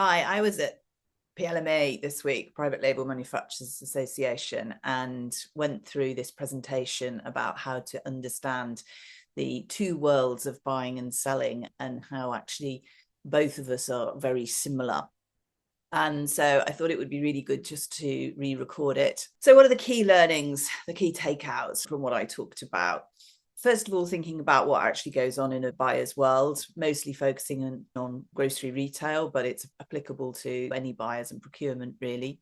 Hi, I was at PLMA this week, Private Label Manufacturers Association, and went through this presentation about how to understand the two worlds of buying and selling and how actually both of us are very similar. And so I thought it would be really good just to re-record it. So what are the key learnings, the key takeouts from what I talked about? First of all, thinking about what actually goes on in a buyer's world, mostly focusing on grocery retail, but it's applicable to any buyers and procurement, really.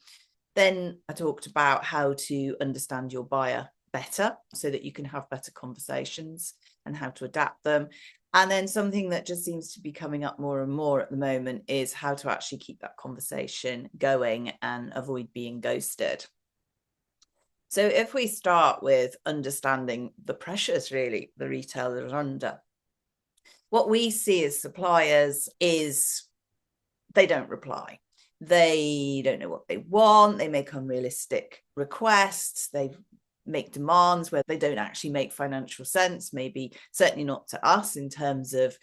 Then I talked about how to understand your buyer better so that you can have better conversations and how to adapt them. And then something that just seems to be coming up more and more at the moment is how to actually keep that conversation going and avoid being ghosted. So if we start with understanding the pressures really the retailer is under, what we see as suppliers is they don't reply. They don't know what they want. They make unrealistic requests. They make demands where they don't actually make financial sense, maybe certainly not to us in terms of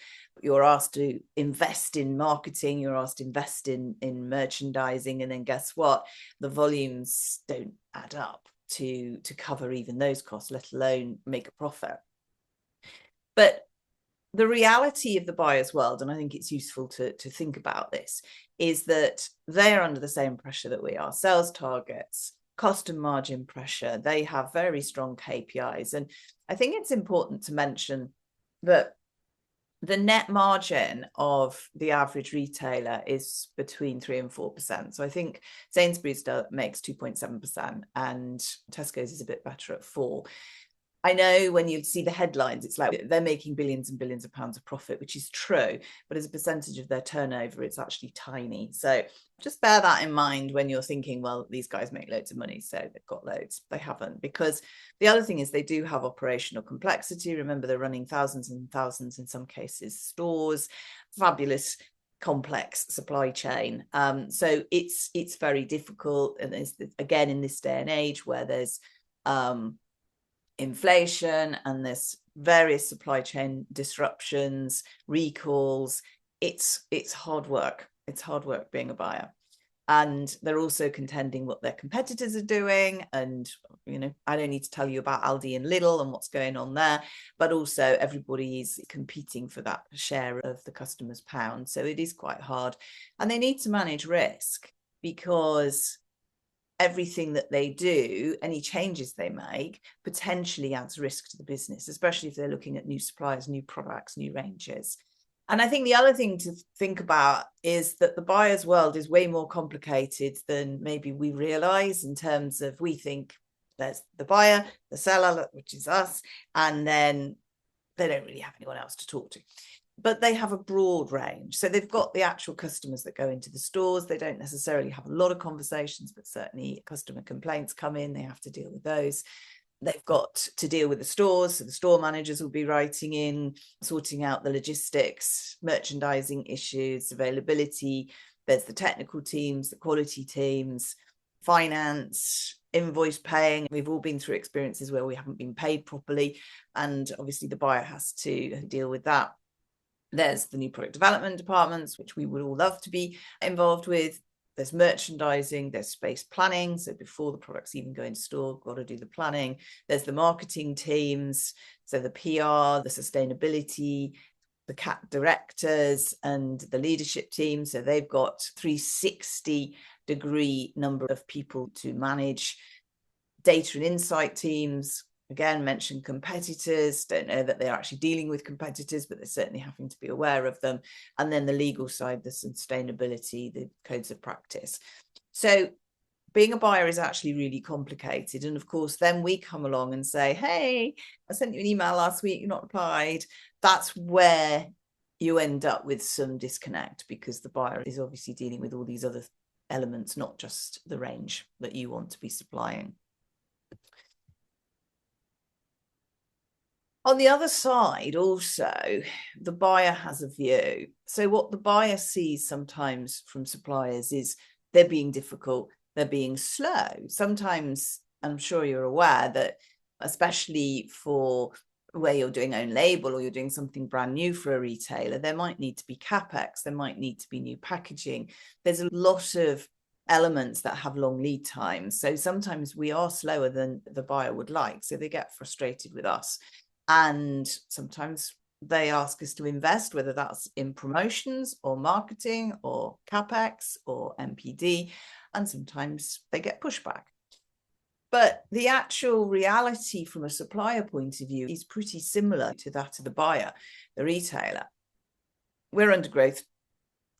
you're asked to invest in marketing, you're asked to invest in merchandising, and then guess what? The volumes don't add up to cover even those costs, let alone make a profit. But the reality of the buyer's world, and I think it's useful to think about this, is that they're under the same pressure that we are. Sales targets, cost and margin pressure, they have very strong KPIs. And I think it's important to mention that the net margin of the average retailer is between 3 and 4%. So I think Sainsbury's makes 2.7% and Tesco's is a bit better at 4%. I know when you see the headlines, it's like they're making billions and billions of pounds of profit, which is true, but as a percentage of their turnover, it's actually tiny. So just bear that in mind when you're thinking, well, these guys make loads of money, so they've got loads. They haven't, because the other thing is they do have operational complexity. Remember, they're running thousands and thousands, in some cases, stores, fabulous complex supply chain. So it's very difficult. And it's, again, in this day and age where there's inflation and there's various supply chain disruptions, recalls, it's hard work. It's hard work being a buyer. And they're also contending what their competitors are doing. And, you know, I don't need to tell you about Aldi and Lidl and what's going on there, but also everybody is competing for that share of the customer's pound. So it is quite hard. And they need to manage risk, because everything that they do, any changes they make, potentially adds risk to the business, especially if they're looking at new suppliers, new products, new ranges. And I think the other thing to think about is that the buyer's world is way more complicated than maybe we realize, in terms of, we think there's the buyer, the seller, which is us, and then they don't really have anyone else to talk to. But they have a broad range. So they've got the actual customers that go into the stores. They don't necessarily have a lot of conversations, but certainly customer complaints come in. They have to deal with those. They've got to deal with the stores. So the store managers will be writing in, sorting out the logistics, merchandising issues, availability. There's the technical teams, the quality teams, finance, invoice paying. We've all been through experiences where we haven't been paid properly. And obviously the buyer has to deal with that. There's the new product development departments, which we would all love to be involved with. There's merchandising, there's space planning. So before the products even go in store, got to do the planning. There's the marketing teams, so the PR, the sustainability, the CAT directors and the leadership team. So they've got 360-degree number of people to manage. Data and insight teams, again, mentioned competitors, don't know that they're actually dealing with competitors, but they're certainly having to be aware of them. And then the legal side, the sustainability, the codes of practice. So being a buyer is actually really complicated. And of course, then we come along and say, hey, I sent you an email last week, you've not replied. That's where you end up with some disconnect, because the buyer is obviously dealing with all these other elements, not just the range that you want to be supplying. On the other side, also, the buyer has a view. So what the buyer sees sometimes from suppliers is they're being difficult, they're being slow. Sometimes, I'm sure you're aware that, especially for where you're doing own label or you're doing something brand new for a retailer, there might need to be CapEx, there might need to be new packaging. There's a lot of elements that have long lead times. So sometimes we are slower than the buyer would like. So they get frustrated with us. And sometimes they ask us to invest, whether that's in promotions or marketing or CapEx or MPD. And sometimes they get pushback. But the actual reality from a supplier point of view is pretty similar to that of the buyer, the retailer. We're under growth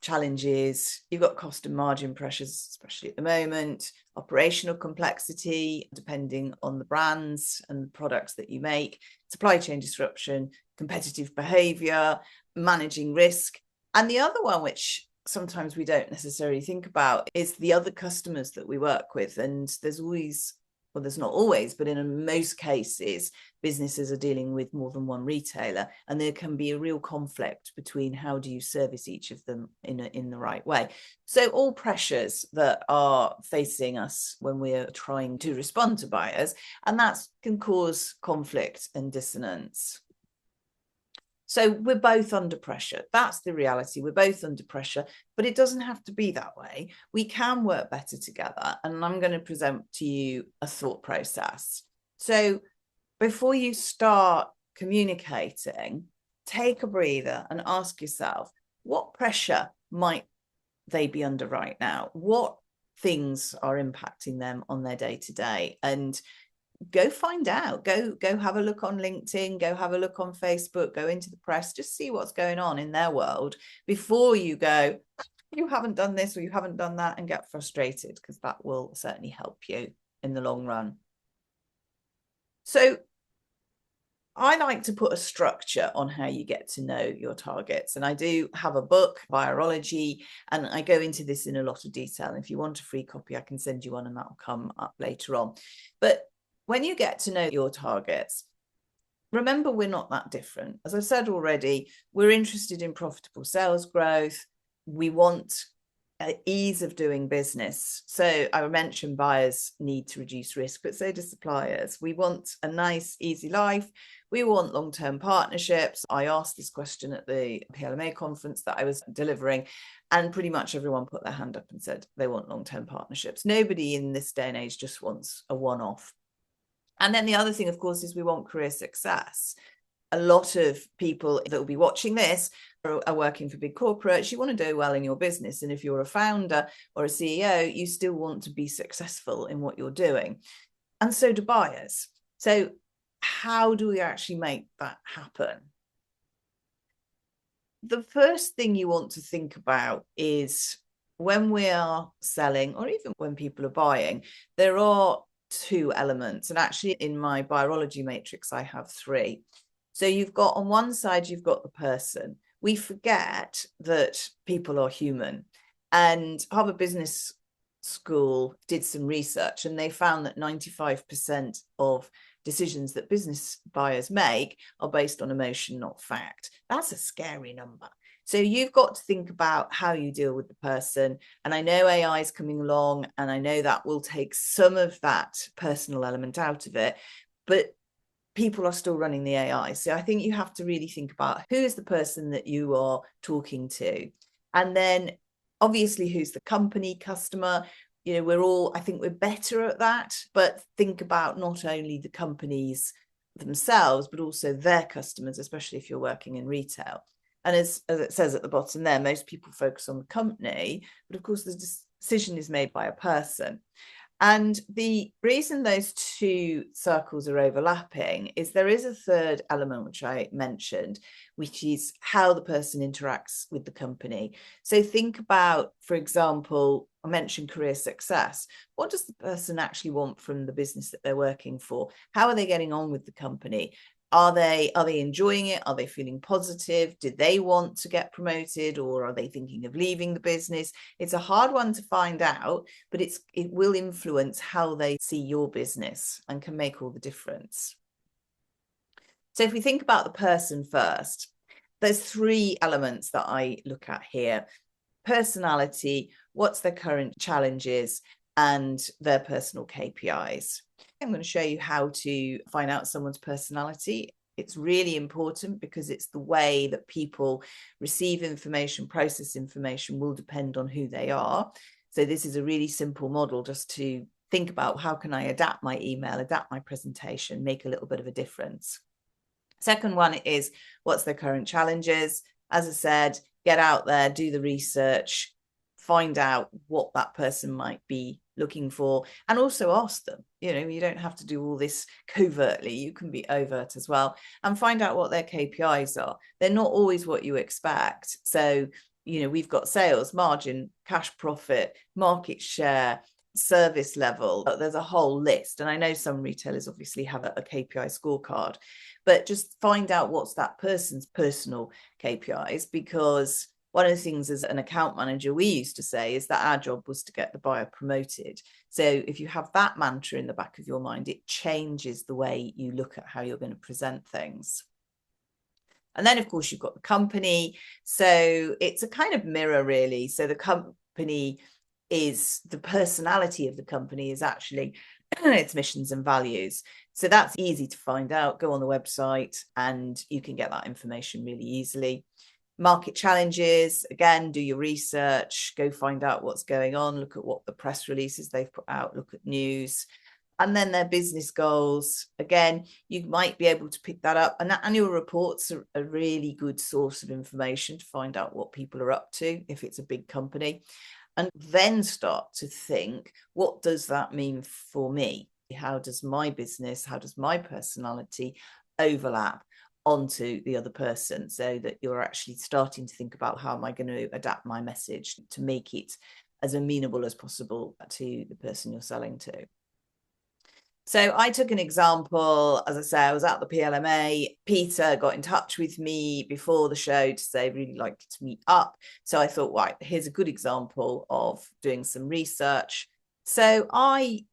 challenges, you've got cost and margin pressures, especially at the moment, operational complexity, depending on the brands and the products that you make, supply chain disruption, competitive behavior, managing risk. And the other one, which sometimes we don't necessarily think about, is the other customers that we work with. And there's always, well, there's not always, but in most cases, businesses are dealing with more than one retailer, and there can be a real conflict between how do you service each of them in the right way. So all pressures that are facing us when we're trying to respond to buyers, and that can cause conflict and dissonance. So we're both under pressure. That's the reality. We're both under pressure, but it doesn't have to be that way. We can work better together. And I'm going to present to you a thought process. So before you start communicating, take a breather and ask yourself, what pressure might they be under right now? What things are impacting them on their day-to-day? And go find out, go have a look on LinkedIn, go have a look on Facebook, go into the press, just see what's going on in their world before you go, you haven't done this or you haven't done that, and get frustrated, because that will certainly help you in the long run. So I like to put a structure on how you get to know your targets. And I do have a book, Virology, and I go into this in a lot of detail. And if you want a free copy, I can send you one and that will come up later on. But when you get to know your targets, remember, we're not that different. As I've said already, we're interested in profitable sales growth. We want ease of doing business. So I mentioned buyers need to reduce risk, but so do suppliers. We want a nice, easy life. We want long-term partnerships. I asked this question at the PLMA conference that I was delivering, and pretty much everyone put their hand up and said they want long-term partnerships. Nobody in this day and age just wants a one-off. And then the other thing, of course, is we want career success. A lot of people that will be watching this are working for big corporates. You want to do well in your business. And if you're a founder or a CEO, you still want to be successful in what you're doing. And so do buyers. So how do we actually make that happen? The first thing you want to think about is when we are selling, or even when people are buying, there are two elements. And actually in my virology matrix, I have three. So you've got, on one side, you've got the person. We forget that people are human. And Harvard Business School did some research, and they found that 95% of decisions that business buyers make are based on emotion, not fact. That's a scary number. So you've got to think about how you deal with the person. And I know AI is coming along, and I know that will take some of that personal element out of it, but people are still running the AI. So I think you have to really think about who is the person that you are talking to. And then obviously, who's the company, customer. You know, we're all, I think we're better at that, but think about not only the companies themselves, but also their customers, especially if you're working in retail. And as it says at the bottom there, most people focus on the company, but of course the decision is made by a person. And the reason those two circles are overlapping is there is a third element, which I mentioned, which is how the person interacts with the company. So think about, for example, I mentioned career success. What does the person actually want from the business that they're working for? How are they getting on with the company? Are they enjoying it? Are they feeling positive? Do they want to get promoted, or are they thinking of leaving the business? It's a hard one to find out, but it will influence how they see your business and can make all the difference. So if we think about the person first, there's three elements that I look at here: personality, what's their current challenges, and their personal KPIs. I'm going to show you how to find out someone's personality It's really important because it's the way that people receive information, process information will depend on who they are. So this is a really simple model just to think about how can I adapt my email, adapt my presentation, make a little bit of a difference. Second one is what's their current challenges? As I said, get out there, do the research, find out what that person might be looking for, and also ask them. You don't have to do all this covertly. You can be overt as well, and find out what their KPIs are. They're not always what you expect. So, we've got sales, margin, cash profit, market share, service level. There's a whole list. And I know some retailers obviously have a KPI scorecard, but just find out what's that person's personal KPIs, because one of the things as an account manager we used to say is that our job was to get the buyer promoted. So if you have that mantra in the back of your mind, it changes the way you look at how you're going to present things. And then, of course, you've got the company. So it's a kind of mirror, really. So the company is, the personality of the company is actually its missions and values. So that's easy to find out. Go on the website and you can get that information really easily. Market challenges, again, do your research, go find out what's going on, look at what the press releases they've put out, look at news. And then their business goals, again, you might be able to pick that up. And annual reports are a really good source of information to find out what people are up to if it's a big company. And then start to think, what does that mean for me? How does my business, how does my personality overlap onto the other person, so that you're actually starting to think about how am I going to adapt my message to make it as amenable as possible to the person you're selling to. So I took an example. As I say, I was at the PLMA. Peter got in touch with me before the show to say really like to meet up. So I thought, right, here's a good example of doing some research. So I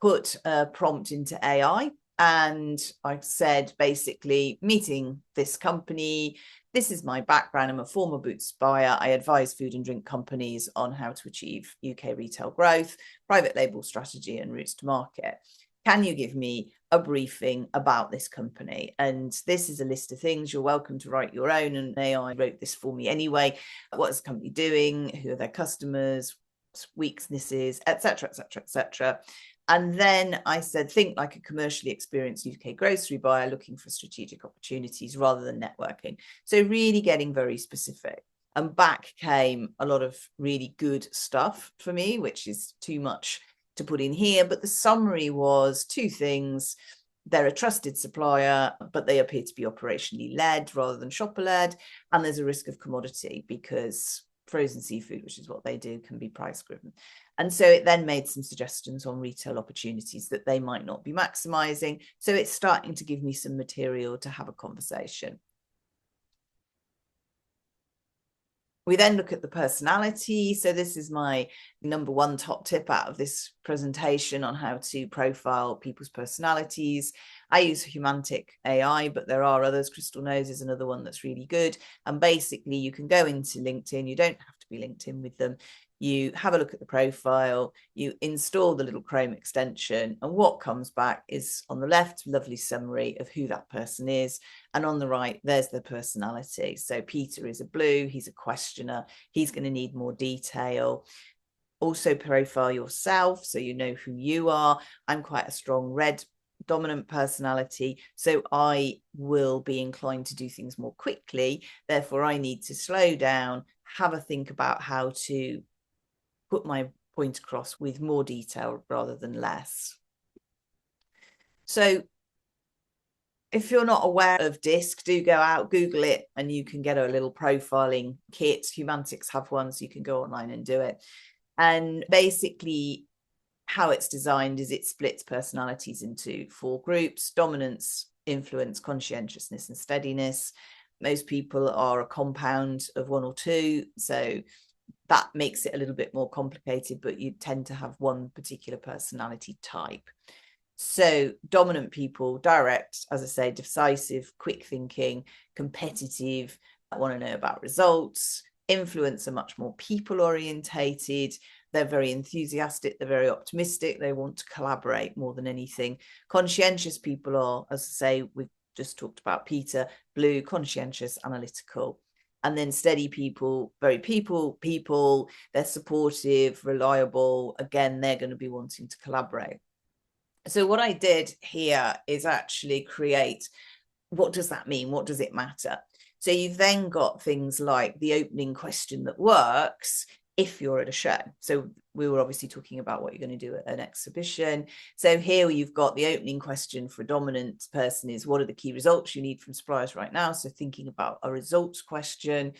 put a prompt into AI and I said, basically, meeting this company. This is my background. I'm a former Boots buyer. I advise food and drink companies on how to achieve UK retail growth, private label strategy, and routes to market. Can you give me a briefing about this company? And this is a list of things. You're welcome to write your own. And AI wrote this for me anyway. What is the company doing? Who are their customers? Weaknesses, etc., etc., etc. And then I said, think like a commercially experienced UK grocery buyer looking for strategic opportunities rather than networking. So really getting very specific. And back came a lot of really good stuff for me, which is too much to put in here. But the summary was two things. They're a trusted supplier, but they appear to be operationally led rather than shopper led. And there's a risk of commodity because frozen seafood, which is what they do, can be price driven. And so it then made some suggestions on retail opportunities that they might not be maximizing. So it's starting to give me some material to have a conversation. We then look at the personality. So this is my number one top tip out of this presentation on how to profile people's personalities. I use Humantic AI, but there are others. Crystal Nose is another one that's really good. And basically you can go into LinkedIn. You don't have to be linked in with them. You have a look at the profile, you install the little Chrome extension, and what comes back is on the left, lovely summary of who that person is. And on the right, there's their personality. So Peter is a blue, he's a questioner, he's going to need more detail. Also profile yourself so you know who you are. I'm quite a strong red dominant personality, so I will be inclined to do things more quickly. Therefore, I need to slow down, have a think about how to put my point across with more detail rather than less. So if you're not aware of DISC, do go out, Google it, and you can get a little profiling kit. Humantics have one, so you can go online and do it. And basically how it's designed is it splits personalities into 4 groups: dominance, influence, conscientiousness, and steadiness. Most people are a compound of 1 or 2, so that makes it a little bit more complicated, but you tend to have one particular personality type. So dominant people, direct, as I say, decisive, quick thinking, competitive, want to know about results. Influence are much more people orientated. They're very enthusiastic. They're very optimistic. They want to collaborate more than anything. Conscientious people are, as I say, with just talked about Peter. Blue, conscientious, analytical. And then steady people, very people, they're supportive, reliable. Again, they're going to be wanting to collaborate. So what I did here is actually create, what does that mean? What does it matter? So you've then got things like the opening question that works if you're at a show. So we were obviously talking about what you're going to do at an exhibition. So here you've got the opening question for a dominant person is, what are the key results you need from suppliers right now? So thinking about a results question.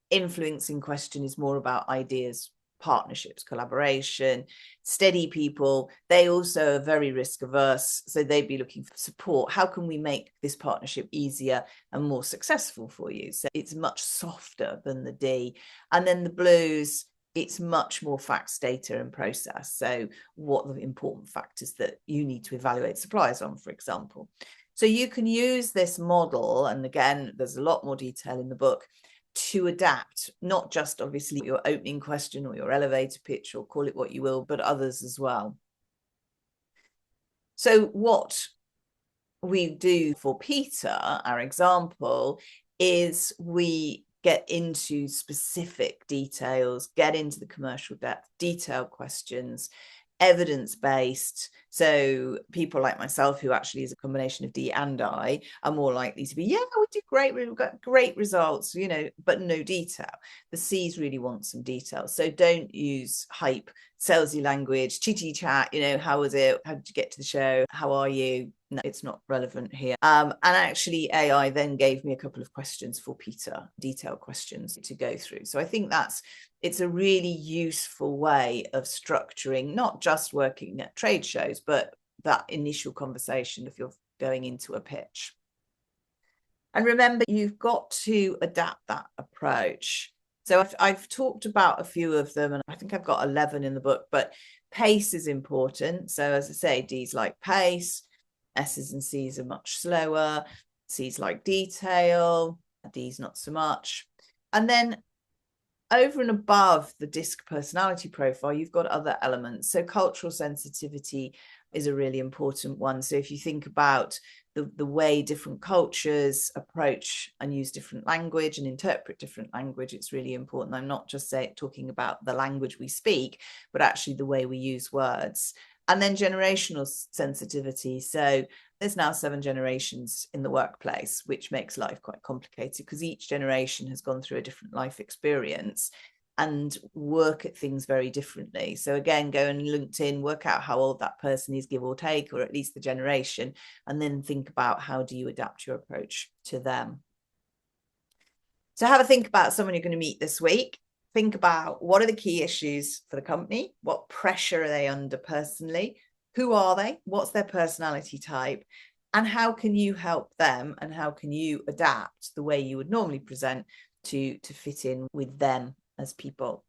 Influencing question is more about ideas, partnerships, collaboration. Steady people, they also are very risk averse, so they'd be looking for support. How can we make this partnership easier and more successful for you? So it's much softer than the D. And then the blues, it's much more facts, data, and process. So what are the important factors that you need to evaluate suppliers on, for example? So you can use this model, and again, there's a lot more detail in the book, to adapt, not just obviously your opening question or your elevator pitch, or call it what you will, but others as well. So what we do for Peter, our example, is we get into specific details, get into the commercial depth, detailed questions, evidence-based. So people like myself, who actually is a combination of D and I, are more likely to be, yeah, we do great, we've got great results, you know, but no detail. The C's really want some detail. So don't use hype, salesy language, chitty chat, you know, how was it? How did you get to the show? How are you? No, it's not relevant here. And actually AI then gave me a couple of questions for Peter, detailed questions to go through. So I think it's a really useful way of structuring, not just working at trade shows, but that initial conversation if you're going into a pitch. And remember, you've got to adapt that approach. So I've talked about a few of them, and I think I've got 11 in the book, but pace is important. So as I say, D's like pace, S's and C's are much slower, C's like detail, D's not so much. And then over and above the DISC personality profile, you've got other elements. So cultural sensitivity is a really important one. So if you think about the way different cultures approach and use different language and interpret different language, it's really important. I'm not just talking about the language we speak, but actually the way we use words. And then generational sensitivity. So there's now 7 generations in the workplace, which makes life quite complicated because each generation has gone through a different life experience and work at things very differently. So again, go on LinkedIn, work out how old that person is, give or take, or at least the generation, and then think about how do you adapt your approach to them. So have a think about someone you're going to meet this week. Think about what are the key issues for the company? What pressure are they under personally? Who are they? What's their personality type? And how can you help them? And how can you adapt the way you would normally present to fit in with them as people?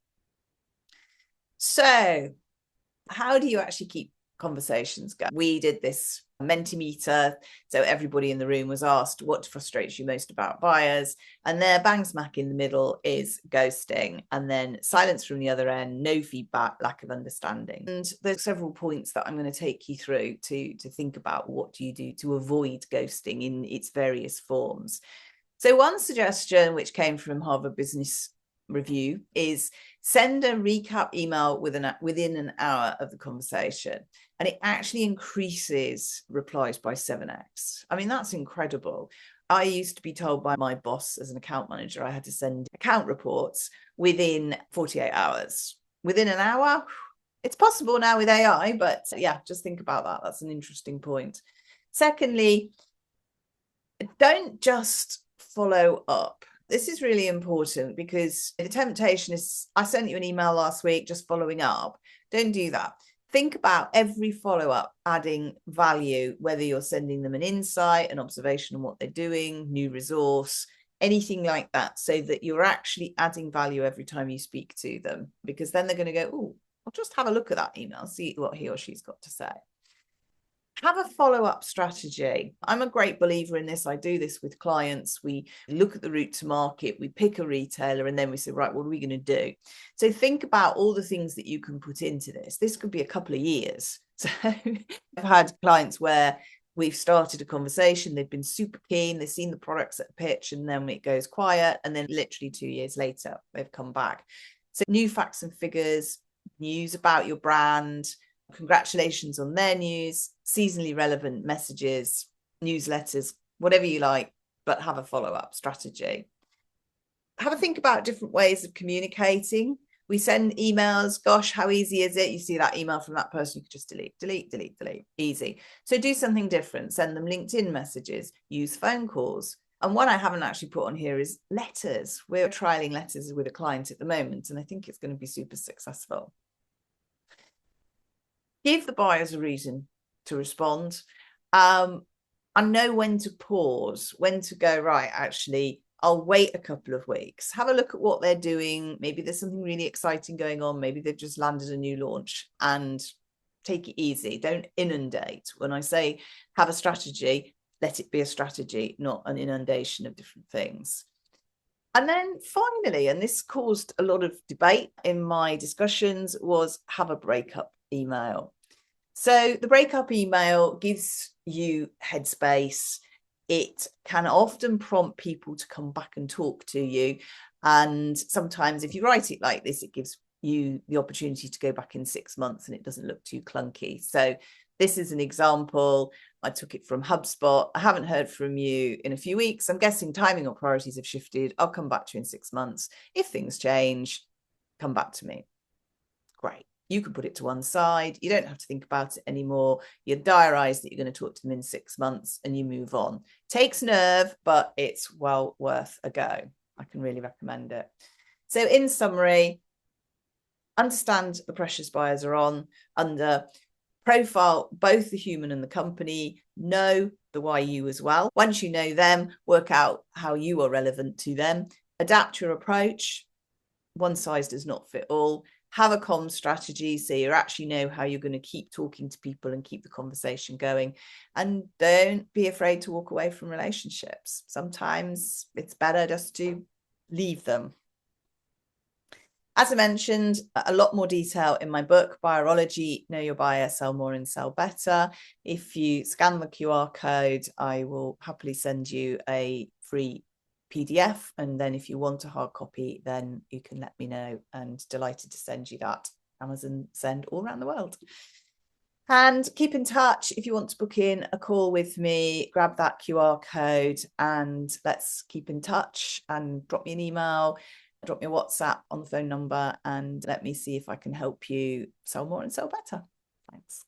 So how do you actually keep conversations going? We did this Mentimeter, so everybody in the room was asked what frustrates you most about buyers, and there bang smack in the middle is ghosting, and then silence from the other end, no feedback, lack of understanding. And there's several points that I'm going to take you through to think about what do you do to avoid ghosting in its various forms. So one suggestion, which came from Harvard Business Review, is send a recap email within an hour of the conversation, and it actually increases replies by 7x. I mean, that's incredible. I used to be told by my boss as an account manager I had to send account reports within 48 hours. Within an hour, it's possible now with AI, but yeah, just think about that. That's an interesting point. Secondly, don't just follow up. This is really important because the temptation is, I sent you an email last week just following up. Don't do that. Think about every follow-up adding value, whether you're sending them an insight, an observation on what they're doing, new resource, anything like that, so that you're actually adding value every time you speak to them, because then they're going to go, oh, I'll just have a look at that email, see what he or she's got to say. Have a follow-up strategy. I'm a great believer in this. I do this with clients. We look at the route to market, we pick a retailer, and then we say, right, what are we going to do? So think about all the things that you can put into this. This could be a couple of years. So I've had clients where we've started a conversation, they've been super keen, they've seen the products at a pitch, and then it goes quiet, and then literally 2 years later they've come back. So new facts and figures, news about your brand, congratulations on their news, seasonally relevant messages, newsletters, whatever you like, but have a follow-up strategy. Have a think about different ways of communicating. We send emails. Gosh, how easy is it? You see that email from that person, you could just delete, delete, delete, delete. Easy. So do something different. Send them LinkedIn messages. Use phone calls. And one I haven't actually put on here is letters. We're trialing letters with a client at the moment, and I think it's going to be super successful. Give the buyers a reason to respond. And know when to pause, when to go, right, actually, I'll wait a couple of weeks, have a look at what they're doing. Maybe there's something really exciting going on. Maybe they've just landed a new launch, and take it easy. Don't inundate. When I say have a strategy, let it be a strategy, not an inundation of different things. And then finally, and this caused a lot of debate in my discussions, was have a breakup email. So the breakup email gives you headspace. It can often prompt people to come back and talk to you. And sometimes if you write it like this, it gives you the opportunity to go back in 6 months and it doesn't look too clunky. So this is an example. I took it from HubSpot. I haven't heard from you in a few weeks. I'm guessing timing or priorities have shifted. I'll come back to you in 6 months. If things change, come back to me. Great. You can put it to one side. You don't have to think about it anymore. You diarize that you're going to talk to them in 6 months and you move on. Takes nerve, but it's well worth a go. I can really recommend it. So in summary, understand the pressures buyers are under, profile both the human and the company, know the why you as well. Once you know them, work out how you are relevant to them, adapt your approach. One size does not fit all. Have a comms strategy so you actually know how you're going to keep talking to people and keep the conversation going. And don't be afraid to walk away from relationships. Sometimes it's better just to leave them. As I mentioned, a lot more detail in my book, Buyerology, Know Your Buyer, Sell More and Sell Better. If you scan the QR code, I will happily send you a free PDF. And then if you want a hard copy, then you can let me know, and delighted to send you that. Amazon send all around the world. And keep in touch. If you want to book in a call with me, grab that QR code and let's keep in touch, and drop me an email, drop me a WhatsApp on the phone number, and let me see if I can help you sell more and sell better. Thanks.